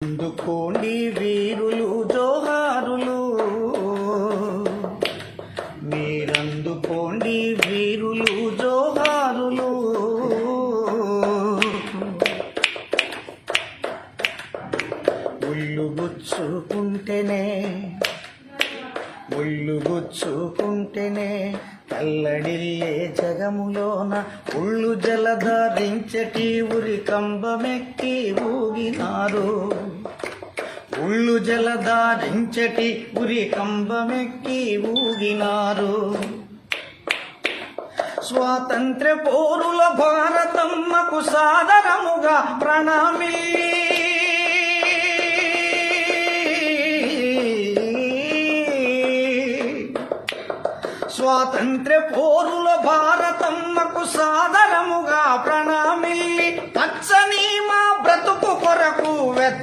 అందుకోండి వీరులు జోహారులు, మీరందుకోండి వీరులు జోహారులు. ఒళ్ళుగుచ్చుకుంటేనే కల్లడిల్లే జగములోన ఉళ్ళు జలధరించటి ఉరి కంబమెక్కి ఊగినారు. ఉళ్ళు జలధరించటి ఉరి కంబమెక్కి ఊగినారు. స్వాతంత్ర్య పోరుల భారతమ్మకు సాదరముగా ప్రణామిల్లి స్వాతంత్ర్య పోరుల భారతమ్మకు సాదరముగా ప్రణామిల్లి పచ్చని మా బ్రతుకు కొరకు